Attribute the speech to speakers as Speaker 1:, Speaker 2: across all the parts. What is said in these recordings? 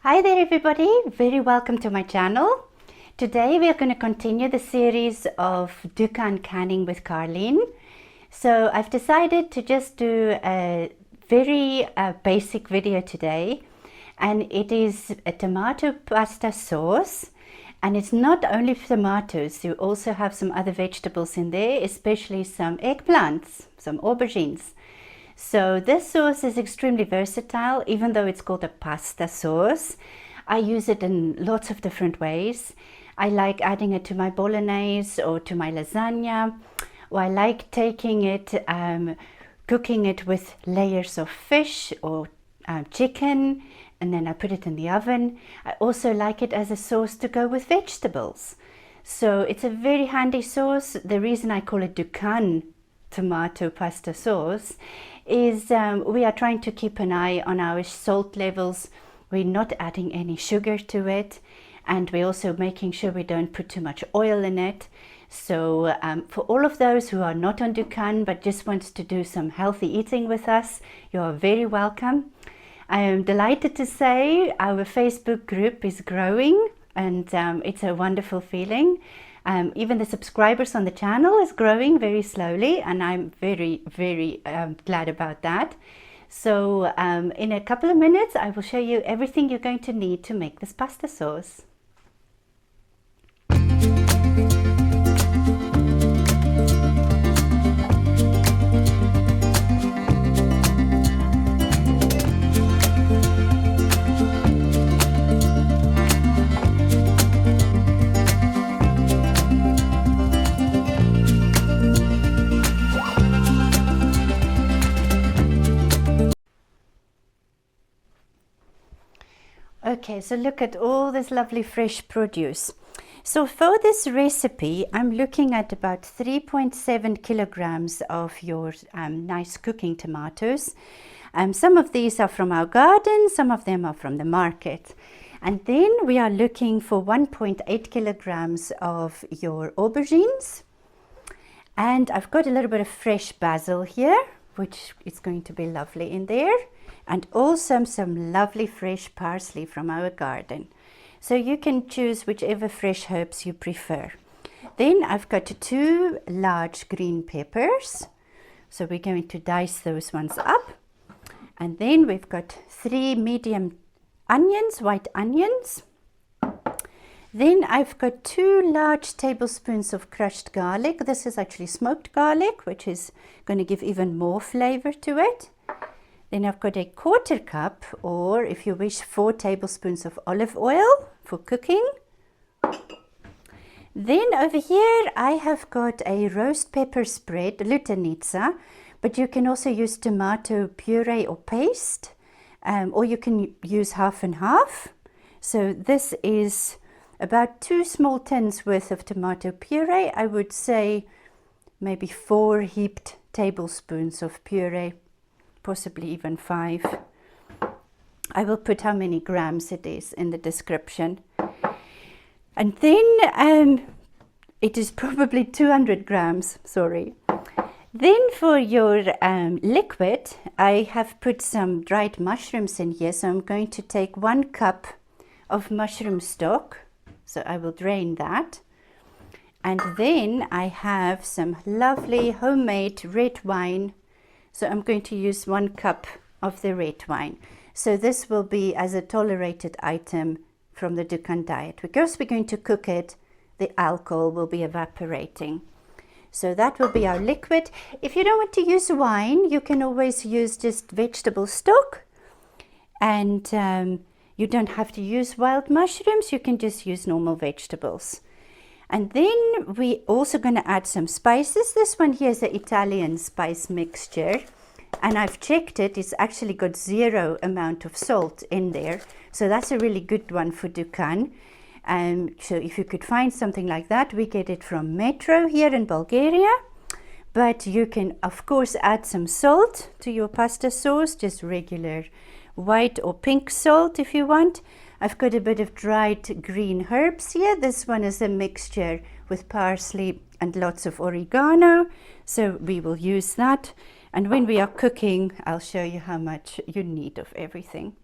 Speaker 1: Hi there everybody, very welcome to my channel. Today we are going to continue the series of Dukan Canning with Carlien. So I've decided to just do a very basic video today, and it is a tomato pasta sauce, and it's not only tomatoes, you also have some other vegetables in there, especially some eggplants, some aubergines. So this sauce is extremely versatile, even though it's called a pasta sauce. I use it in lots of different ways. I like adding it to my bolognese or to my lasagna, or I like taking it, cooking it with layers of fish or chicken, and then I put it in the oven. I also like it as a sauce to go with vegetables. So it's a very handy sauce. The reason I call it Dukan tomato pasta sauce is we are trying to keep an eye on our salt levels. We're not adding any sugar to it, and we're also making sure we don't put too much oil in it. So for all of those who are not on Dukan but just wants to do some healthy eating with us, you are very welcome. I am delighted to say our Facebook group is growing, and it's a wonderful feeling. Even the subscribers on the channel is growing very slowly, and I'm very glad about that. So in a couple of minutes I will show you everything you're going to need to make this pasta sauce. Okay, so look at all this lovely fresh produce. So for this recipe, I'm looking at about 3.7 kilograms of your nice cooking tomatoes. Some of these are from our garden, some of them are from the market. And then we are looking for 1.8 kilograms of your aubergines. And I've got a little bit of fresh basil here, which is going to be lovely in there. And also some lovely fresh parsley from our garden. So you can choose whichever fresh herbs you prefer. Then I've got 2 large green peppers. So we're going to dice those ones up. And then we've got 3 medium onions, white onions. Then I've got 2 large tablespoons of crushed garlic. This is actually smoked garlic, which is going to give even more flavor to it. Then I've got a 1/4 cup, or if you wish, 4 tablespoons of olive oil for cooking. Then over here I have got a roast pepper spread, lutanitsa, but you can also use tomato puree or paste, or you can use half and half. So this is about 2 small tins worth of tomato puree. I would say maybe 4 heaped tablespoons of puree, possibly even 5. I will put how many grams it is in the description. And then it is probably 200 grams, sorry. Then for your liquid, I have put some dried mushrooms in here. So I'm going to take 1 cup of mushroom stock. So I will drain that. And then I have some lovely homemade red wine. So I'm going to use 1 cup of the red wine. So this will be as a tolerated item from the Dukan diet. Because we're going to cook it, the alcohol will be evaporating. So that will be our liquid. If you don't want to use wine, you can always use just vegetable stock. And you don't have to use wild mushrooms. You can just use normal vegetables. And then we're also going to add some spices. This one here is the Italian spice mixture. And I've checked it. It's actually got 0 amount of salt in there. So that's a really good one for Dukan. So if you could find something like that, we get it from Metro here in Bulgaria. But you can, of course, add some salt to your pasta sauce, just regular white or pink salt if you want. I've got a bit of dried green herbs here. This one is a mixture with parsley and lots of oregano. So we will use that. And when we are cooking, I'll show you how much you need of everything.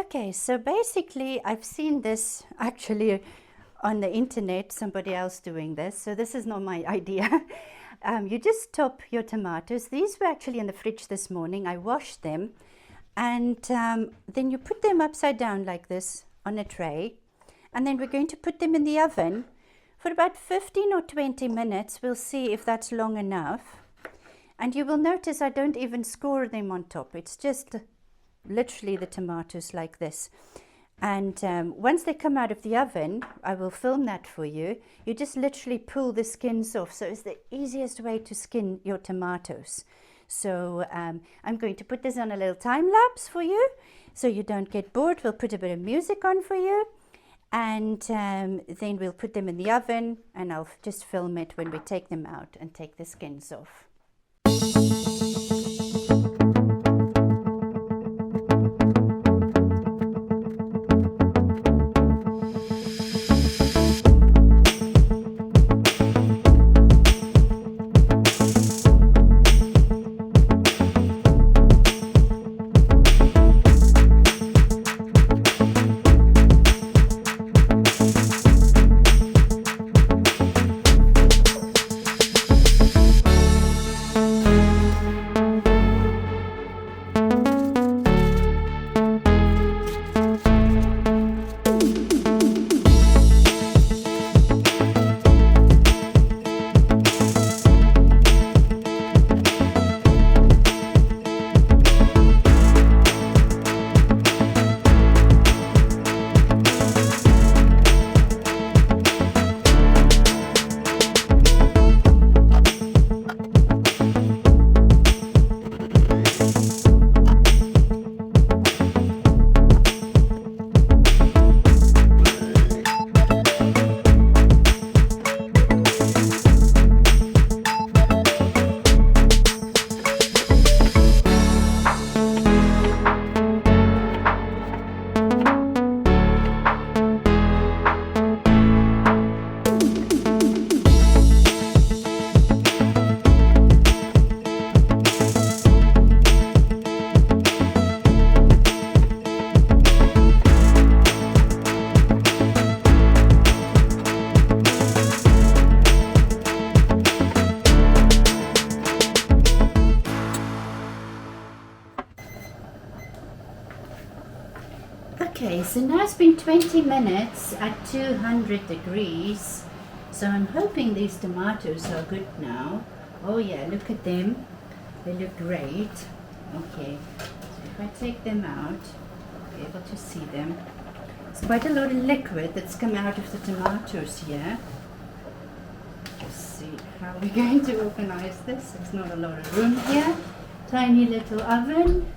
Speaker 1: Okay, so basically I've seen this actually on the internet, somebody else doing this, so this is not my idea. You just top your tomatoes. These were actually in the fridge this morning. I washed them, and then you put them upside down like this on a tray, and then we're going to put them in the oven for about 15 or 20 minutes. We'll see if that's long enough. And you will notice I don't even score them on top. It's just literally the tomatoes like this. And once they come out of the oven, I will film that for you. You just literally pull the skins off. So it's the easiest way to skin your tomatoes. So I'm going to put this on a little time lapse for you so you don't get bored. We'll put a bit of music on for you, and then we'll put them in the oven, and I'll just film it when we take them out and take the skins off. Okay, so now it's been 20 minutes at 200 degrees. So I'm hoping these tomatoes are good now. Oh yeah, look at them. They look great. Okay, so if I take them out, I'll be able to see them. It's quite a lot of liquid that's come out of the tomatoes here. Let's see how we're going to organize this. There's not a lot of room here. Tiny little oven.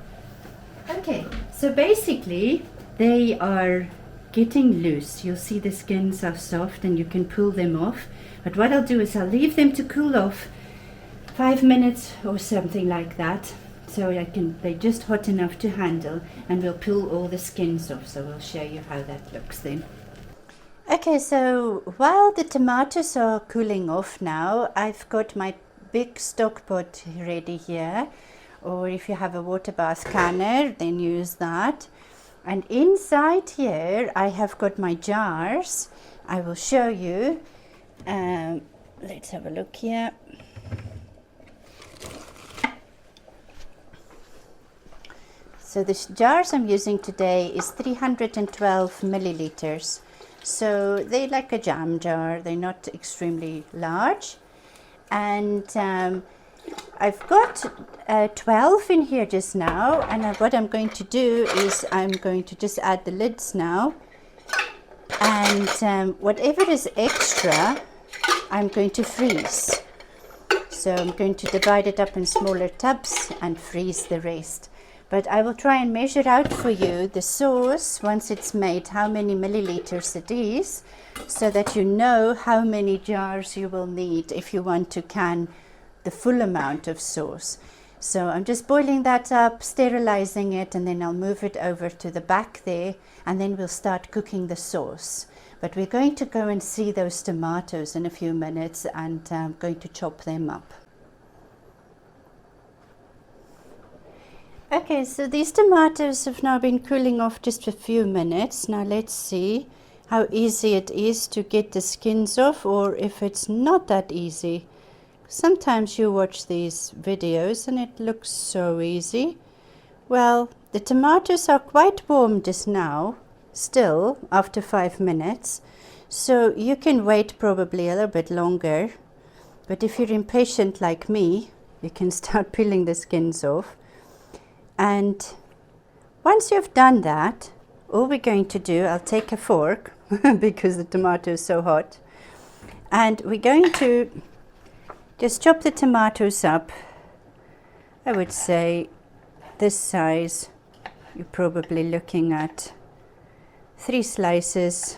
Speaker 1: Okay, so basically they are getting loose. You'll see the skins are soft and you can pull them off. But what I'll do is I'll leave them to cool off 5 minutes or something like that. So they're just hot enough to handle, and we'll pull all the skins off. So we'll show you how that looks then. Okay, so while the tomatoes are cooling off now, I've got my big stock pot ready here. Or if you have a water bath canner, then use that. And inside here I have got my jars. I will show you. Let's have a look here. So the jars I'm using today is 312 milliliters. So they're like a jam jar. They're not extremely large. And I've got 12 in here just now, and what I'm going to do is I'm going to just add the lids now, and whatever is extra I'm going to freeze. So I'm going to divide it up in smaller tubs and freeze the rest. But I will try and measure out for you the sauce once it's made, how many milliliters it is, so that you know how many jars you will need if you want to can the full amount of sauce. So I'm just boiling that up, sterilizing it, and then I'll move it over to the back there, and then we'll start cooking the sauce. But we're going to go and see those tomatoes in a few minutes, and I'm going to chop them up. Okay, so these tomatoes have now been cooling off just a few minutes. Now let's see how easy it is to get the skins off, or if it's not that easy. Sometimes you watch these videos and it looks so easy. Well, the tomatoes are quite warm just now, still, after 5 minutes. So you can wait probably a little bit longer. But if you're impatient like me, you can start peeling the skins off. And once you've done that, all we're going to do, I'll take a fork because the tomato is so hot. And we're going to just chop the tomatoes up. I would say this size, you're probably looking at 3 slices,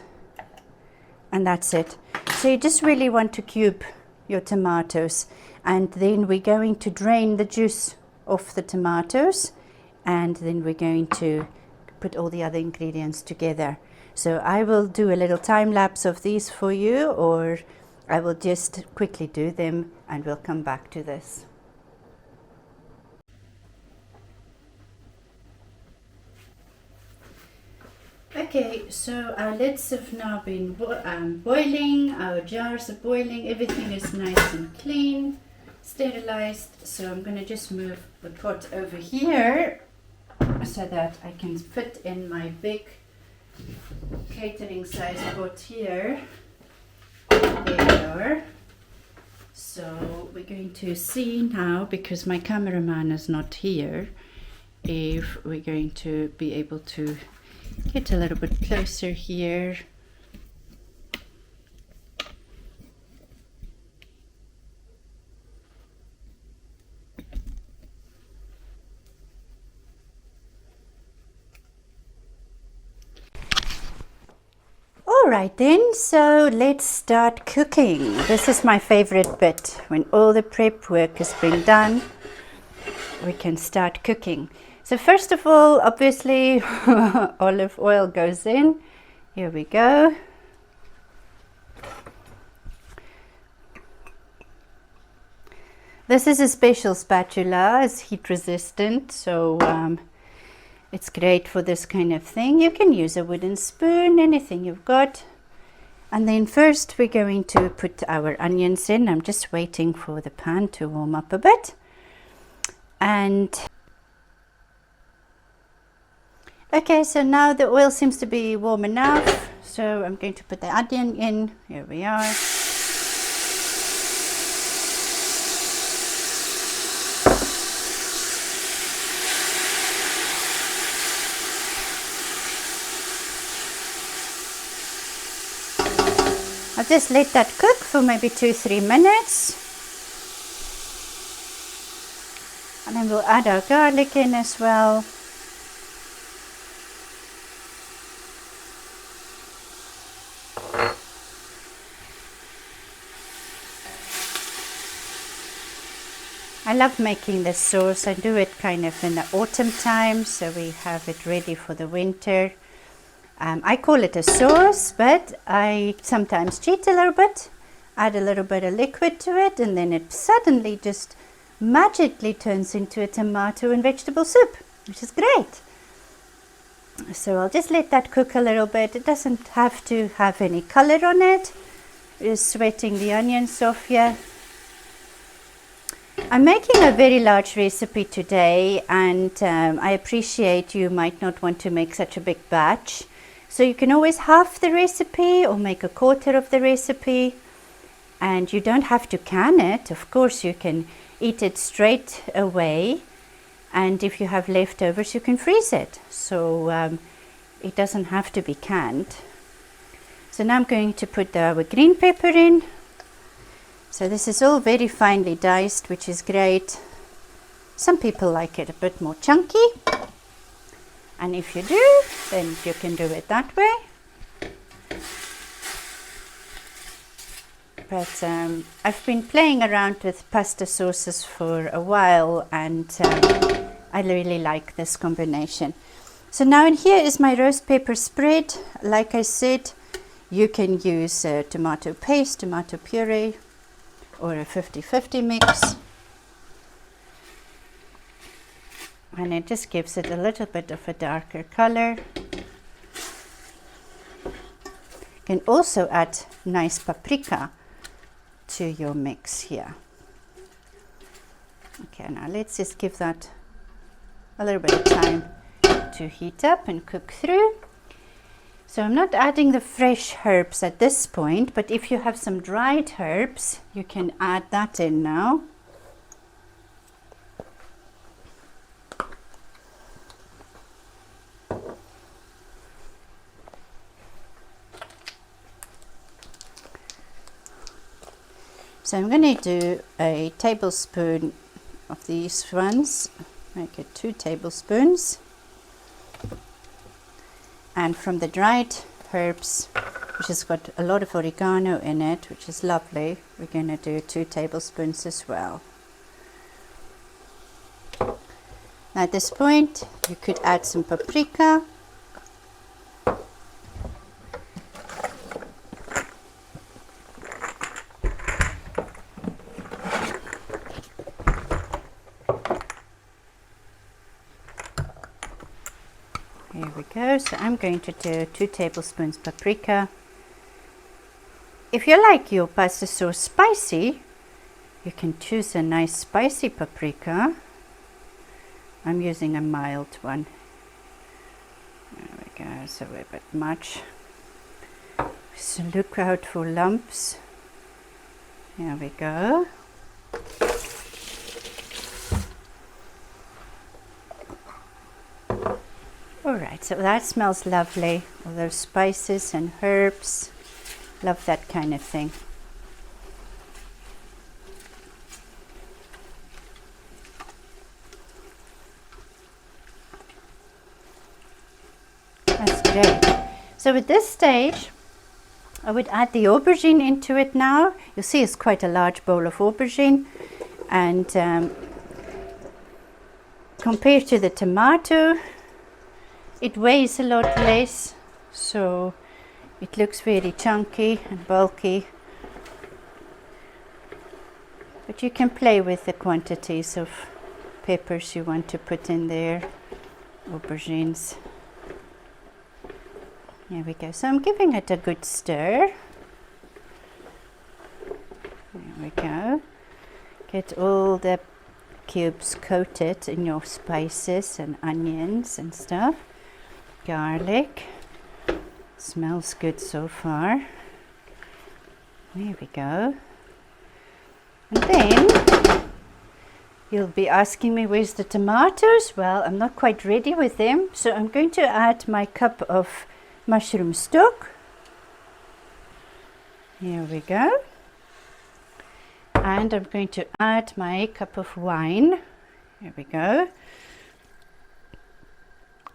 Speaker 1: and that's it. So you just really want to cube your tomatoes, and then we're going to drain the juice off the tomatoes, and then we're going to put all the other ingredients together. So I will do a little time lapse of these for you, or I will just quickly do them and we'll come back to this. Okay, so our lids have now been boiling, our jars are boiling, everything is nice and clean, sterilized. So I'm going to just move the pot over here so that I can fit in my big catering size pot here. There we are. So we're going to see now, because my cameraman is not here, if we're going to be able to get a little bit closer here. Alright then, so let's start cooking. This is my favorite bit. When all the prep work has been done, we can start cooking. So first of all, obviously, olive oil goes in. Here we go. This is a special spatula, it's heat resistant, so it's great for this kind of thing. You can use a wooden spoon, anything you've got. And then first we're going to put our onions in. I'm just waiting for the pan to warm up a bit. And okay, so now the oil seems to be warm enough. So I'm going to put the onion in. Here we are. I'll just let that cook for maybe 2-3 minutes. And then we'll add our garlic in as well. I love making this sauce. I do it kind of in the autumn time, so we have it ready for the winter. I call it a sauce, but I sometimes cheat a little bit, add a little bit of liquid to it, and then it suddenly just magically turns into a tomato and vegetable soup, which is great. So I'll just let that cook a little bit. It doesn't have to have any color on it. Just sweating the onions off here. I'm making a very large recipe today, and I appreciate you might not want to make such a big batch. So you can always half the recipe or make a quarter of the recipe, and you don't have to can it. Of course, you can eat it straight away, and if you have leftovers, you can freeze it. So it doesn't have to be canned. So now I'm going to put our green pepper in. So this is all very finely diced, which is great. Some people like it a bit more chunky. And if you do, then you can do it that way. But I've been playing around with pasta sauces for a while, and I really like this combination. So now in here is my roast pepper spread. Like I said, you can use tomato paste, tomato puree, or a 50-50 mix. and it just gives it a little bit of a darker color. You can also add nice paprika to your mix here. Okay, now let's just give that a little bit of time to heat up and cook through. So I'm not adding the fresh herbs at this point, but if you have some dried herbs, you can add that in now. So I'm going to do a tablespoon of these ones, make it 2 tablespoons. And from the dried herbs, which has got a lot of oregano in it, which is lovely, we're going to do 2 tablespoons as well. Now at this point, you could add some paprika. Here we go. So I'm going to do 2 tablespoons paprika. If you like your pasta sauce spicy, you can choose a nice spicy paprika. I'm using a mild one. There we go. It's a little bit much. So look out for lumps. Here we go. Alright, so that smells lovely. All those spices and herbs. Love that kind of thing. That's great. So at this stage, I would add the aubergine into it now. You'll see it's quite a large bowl of aubergine. And compared to the tomato, it weighs a lot less, so it looks very chunky and bulky. But you can play with the quantities of peppers you want to put in there, aubergines. Here we go. So I'm giving it a good stir. There we go. Get all the cubes coated in your spices and onions and stuff. Garlic. Smells good so far. There we go. And then you'll be asking me, where's the tomatoes? Well, I'm not quite ready with them, so I'm going to add my cup of mushroom stock. Here we go. And I'm going to add my cup of wine. Here we go.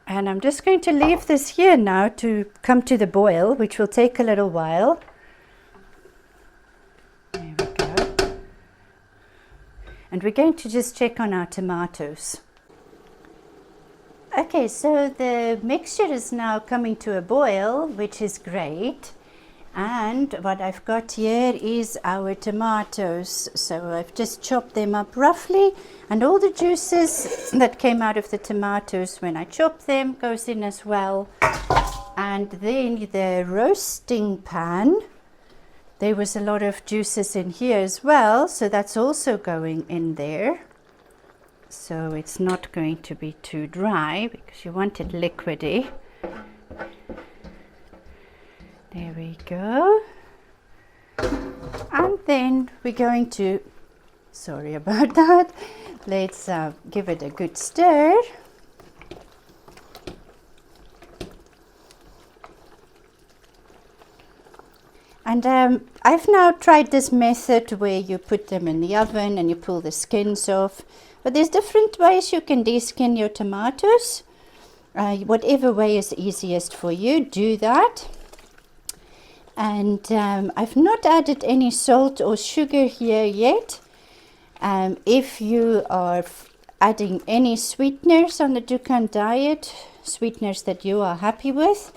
Speaker 1: And I'm just going to leave this here now to come to the boil, which will take a little while. There we go. And we're going to just check on our tomatoes. Okay, so the mixture is now coming to a boil, which is great. And what I've got here is our tomatoes. So I've just chopped them up roughly, and all the juices that came out of the tomatoes when I chopped them goes in as well. And then the roasting pan, there was a lot of juices in here as well, so that's also going in there. So it's not going to be too dry because you want it liquidy. There we go. And then we're going to, sorry about that, let's give it a good stir. And I've now tried this method where you put them in the oven and you pull the skins off. But there's different ways you can deskin your tomatoes. Whatever way is easiest for you, do that. And I've not added any salt or sugar here yet. If you are adding any sweeteners on the Dukan diet, sweeteners that you are happy with,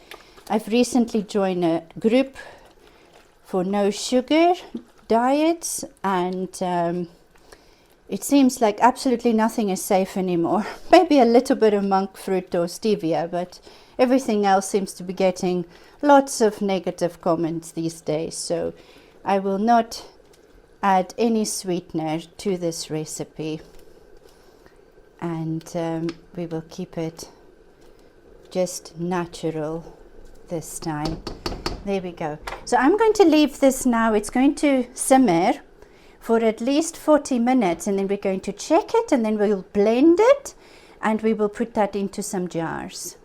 Speaker 1: I've recently joined a group for no sugar diets, and it seems like absolutely nothing is safe anymore. Maybe a little bit of monk fruit or stevia, but everything else seems to be getting lots of negative comments these days. So I will not add any sweetener to this recipe, and we will keep it just natural this time. There we go. So I'm going to leave this now. It's going to simmer for at least 40 minutes, and then we're going to check it, and then we'll blend it, and we will put that into some jars.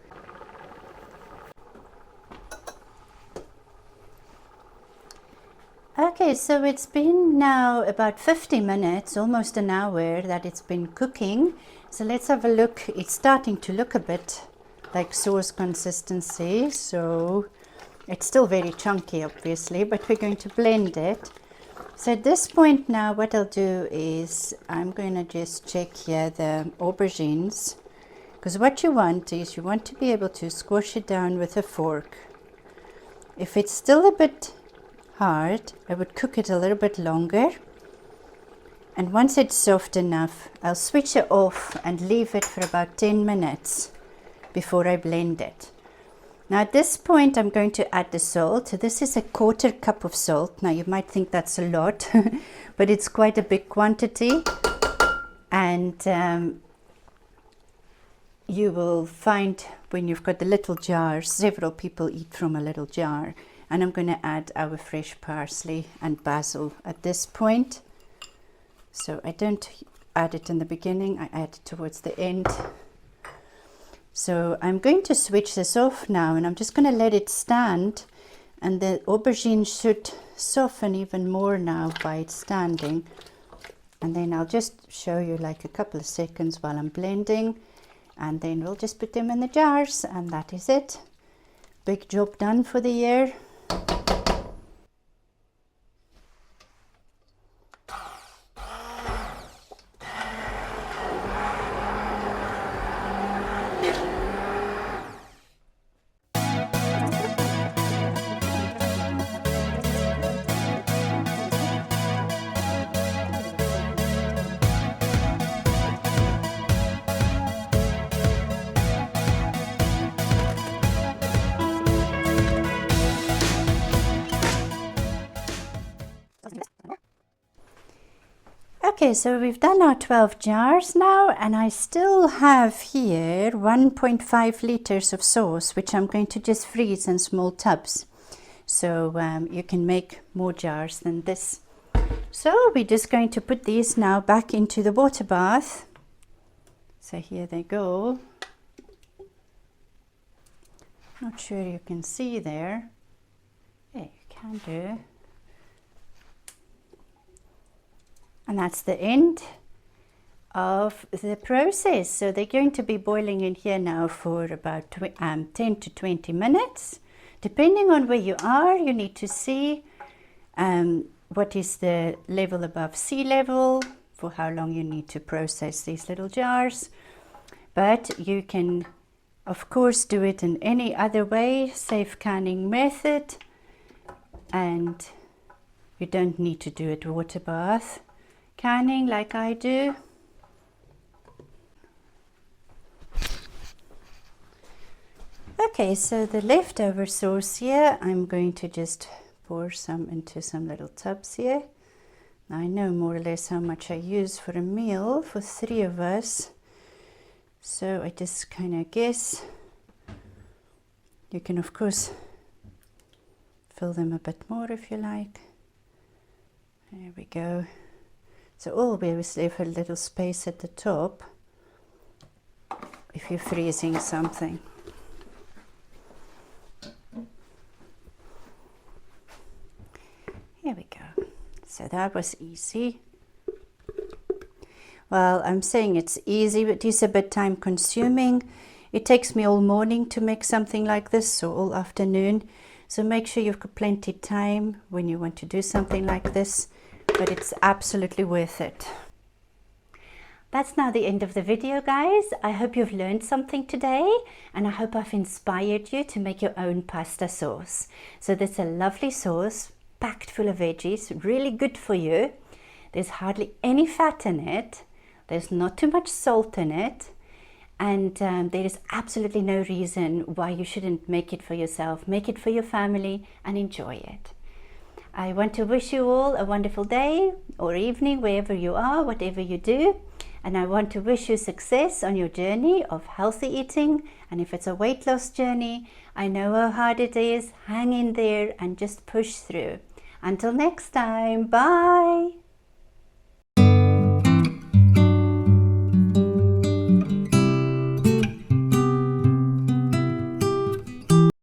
Speaker 1: Okay, so it's been now about 50 minutes, almost an hour that it's been cooking. So let's have a look. It's starting to look a bit like sauce consistency, so it's still very chunky obviously, but we're going to blend it. So at this point now, what I'll do is I'm going to just check here the aubergines, because what you want is you want to be able to squash it down with a fork. If it's still a bit hard, I would cook it a little bit longer, and once it's soft enough, I'll switch it off and leave it for about 10 minutes before I blend it. Now at this point I'm going to add the salt. So this is a 1/4 cup of salt. Now you might think that's a lot, but it's quite a big quantity, and you will find when you've got the little jars, several people eat from a little jar. And I'm going to add our fresh parsley and basil at this point. So I don't add it in the beginning, I add it towards the end. So I'm going to switch this off now, and I'm just going to let it stand, and the aubergine should soften even more now by it standing. And then I'll just show you like a couple of seconds while I'm blending, and then we'll just put them in the jars, and that is it. Big job done for the year. Okay, so we've done our 12 jars now, and I still have here 1.5 liters of sauce, which I'm going to just freeze in small tubs. So you can make more jars than this. So we're just going to put these now back into the water bath. So here they go. Not sure you can see there. Yeah, you can do. And that's the end of the process. So they're going to be boiling in here now for about 10 to 20 minutes. Depending on where you are, you need to see what is the level above sea level, for how long you need to process these little jars. But you can, of course, do it in any other way, safe canning method, and you don't need to do it water bath canning like I do. Okay, so the leftover sauce here, I'm going to just pour some into some little tubs here. Now I know more or less how much I use for a meal for 3 of us, so I just kind of guess. You can of course fill them a bit more if you like. There we go. So always leave a little space at the top if you're freezing something. Here we go. So that was easy. Well, I'm saying it's easy, but it's a bit time consuming. It takes me all morning to make something like this, or all afternoon. So make sure you've got plenty of time when you want to do something like this, but it's absolutely worth it. That's now the end of the video, guys. I hope you've learned something today, and I hope I've inspired you to make your own pasta sauce. So that's a lovely sauce packed full of veggies, really good for you. There's hardly any fat in it. There's not too much salt in it. And there is absolutely no reason why you shouldn't make it for yourself. Make it for your family and enjoy it. I want to wish you all a wonderful day or evening, wherever you are, whatever you do. And I want to wish you success on your journey of healthy eating. And if it's a weight loss journey, I know how hard it is. Hang in there and just push through. Until next time, bye.